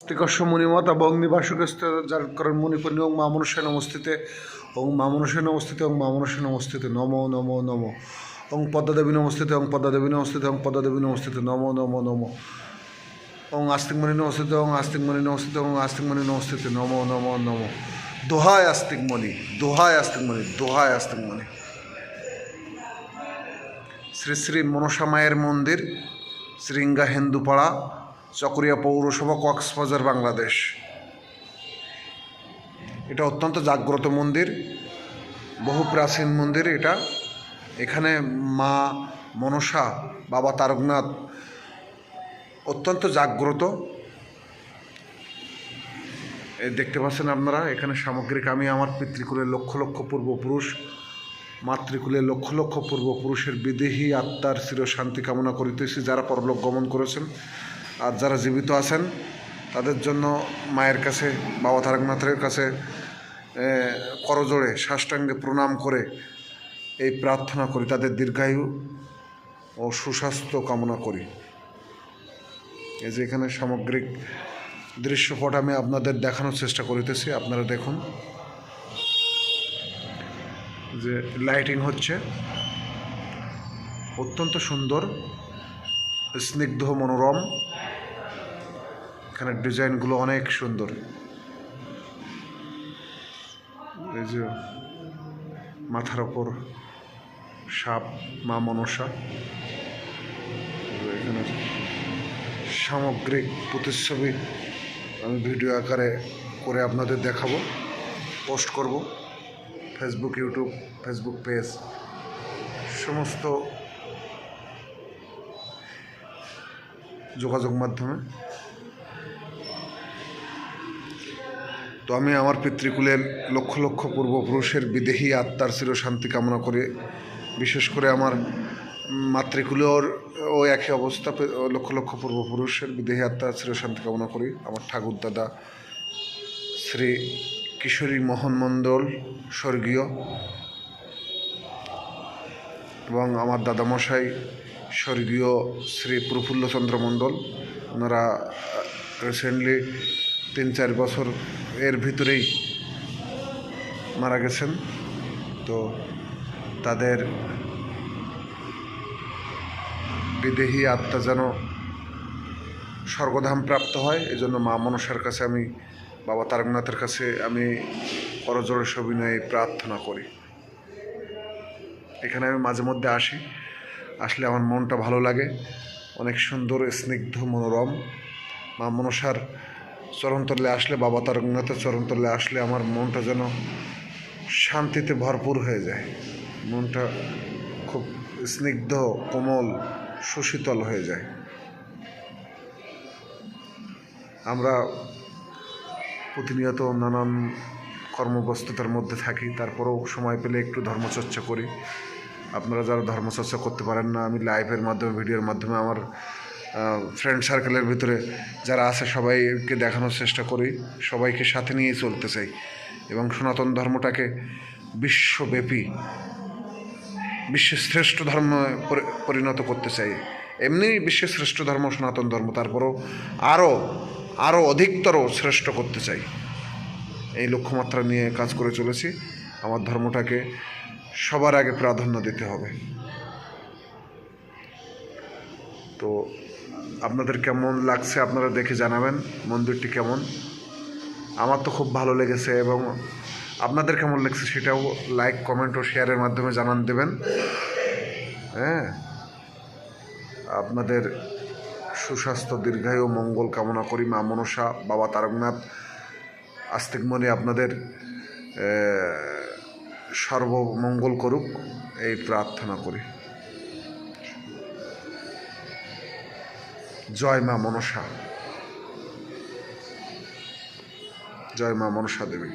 তিকস্য মুনিমত অগ্নিবাসুকস্ত যার কারণ মুনিপন্নী ওং মা মনুষ্য নমস্তিতে ওং মা মনুষ্য নমস্তিতে ওং মা মনুষ্য নমস্তিতে নমো নমো নমো ওং পদ্মাদেবী নমস্তিতে ওং পদ্মাদেবী নমস্তিতে ওং পদ্মাদেবী নমস্তিতে নমো নমো নমো ওং আস্তিকমণি নমস্তিতে ওং আস্তিকমণি নমস্তিতে ওং আস্তিকমণি নমস্তিতে নমো নমো নমো। দোহায় আস্তিকমণি, দোহায় আস্তিকমণি, দোহায় আস্তিকমণি। শ্রী শ্রী মনসা মায়ের মন্দির, শ্রীঙ্গা হেন্দুপাড়া, চকরিয়া পৌরসভা, কক্সবাজার, বাংলাদেশ। এটা অত্যন্ত জাগ্রত মন্দির, বহু প্রাচীন মন্দির এটা। এখানে মা মনসা, বাবা তারকনাথ অত্যন্ত জাগ্রত। দেখতে পাচ্ছেন আপনারা এখানে সামগ্রিক আমি আমার পিতৃকুলের লক্ষ লক্ষ পূর্বপুরুষ, মাতৃকুলের লক্ষ লক্ষ পূর্বপুরুষের বিদেহী আত্মার চিরশান্তি কামনা করিতেছি, যারা পরলোক গমন করেছেন। আর যারা জীবিত আছেন তাদের জন্য মায়ের কাছে, বাবা তারকনাথের কাছে করজোড়ে সাষ্টাঙ্গে প্রণাম করে এই প্রার্থনা করি, তাদের দীর্ঘায়ু ও সুস্বাস্থ্য কামনা করি। এই যে এখানে সামগ্রিক দৃশ্যপট আমি আপনাদের দেখানোর চেষ্টা করিতেছি, আপনারা দেখুন যে লাইটিং হচ্ছে, অত্যন্ত সুন্দর, স্নিগ্ধ, মনোরম। এখানে ডিজাইনগুলো অনেক সুন্দর। এই যে মাথার ওপর সাপ, মা মনসা। এখানে সামগ্রিক প্রতিচ্ছবি আমি ভিডিও আকারে করে আপনাদের দেখাবো, পোস্ট করব ফেসবুক, ইউটিউব, ফেসবুক পেজ, সমস্ত যোগাযোগ মাধ্যমে। তো আমি আমার পিতৃকুলের লক্ষ লক্ষ পূর্বপুরুষের বিদেহী আত্মার চিরশান্তি কামনা করে, বিশেষ করে আমার মাতৃকুলের ও একই অবস্থা, লক্ষ লক্ষ পূর্বপুরুষের বিদেহী আত্মার চিরশান্তি কামনা করি। আমার ঠাকুর দাদা শ্রী কিশোরী মোহন মণ্ডল স্বর্গীয়, এবং আমার দাদামশাই স্বর্গীয় শ্রী প্রফুল্লচন্দ্র মণ্ডল, ওনারা রিসেন্টলি 3-4 বছর এর ভিতরেই মারা গেছেন। তো তাদের বিদেহী আত্মা যেন স্বর্গধাম প্রাপ্ত হয়, এজন্য মা মনসার কাছে আমি, বাবা তারকনাথের কাছে আমি করজোড়ে সবিনয়ে প্রার্থনা করি। এখানে আমি মাঝে মধ্যে আসি, আসলে আমার মনটা ভালো লাগে, অনেক সুন্দর, স্নিগ্ধ, মনোরম। মা মনসার চরণতলে আসলে, বাবা তারকনাথের চরণতলে আসলে আমার মনটা যেন শান্তিতে ভরপুর হয়ে যায়, মনটা খুব স্নিগ্ধ, কোমল, সুশীতল হয়ে যায়। আমরা প্রতিনিয়ত নানান কর্মব্যস্ততার মধ্যে থাকি, তারপরেও সময় পেলে একটু ধর্মচর্চা করি। আপনারা যারা ধর্মচর্চা করতে পারেন না, আমি লাইভের মাধ্যমে, ভিডিওর মাধ্যমে আমার ফ্রেন্ড সার্কেলের ভিতরে যারা আছে সবাইকে দেখানোর চেষ্টা করি, সবাইকে সাথে নিয়ে চলতে চাই এবং সনাতন ধর্মটাকে বিশ্বব্যাপী, বিশ্বের শ্রেষ্ঠ ধর্ম পরিণত করতে চাই। এমনি বিশ্বের শ্রেষ্ঠ ধর্ম সনাতন ধর্ম, তারপরেও আরও অধিকতর শ্রেষ্ঠ করতে চাই, এই লক্ষ্যমাত্রা নিয়ে কাজ করে চলেছি। আমার ধর্মটাকে সবার আগে প্রাধান্য দিতে হবে। তো আপনাদের কেমন লাগছে আপনারা দেখে জানাবেন মন্দিরটি কেমন। আমার তো খুব ভালো লেগেছে, এবং আপনাদের কেমন লাগছে সেটাও লাইক, কমেন্ট ও শেয়ারের মাধ্যমে জানান দেবেন। হ্যাঁ, আপনাদের সুস্বাস্থ্য, দীর্ঘায়ু, মঙ্গল কামনা করি। মা মনসা, বাবা তারকনাথ আস্তিকমণি আপনাদের সর্বমঙ্গল করুক, এই প্রার্থনা করি। জয় মা মনসা, জয় মা মনসা দেবী।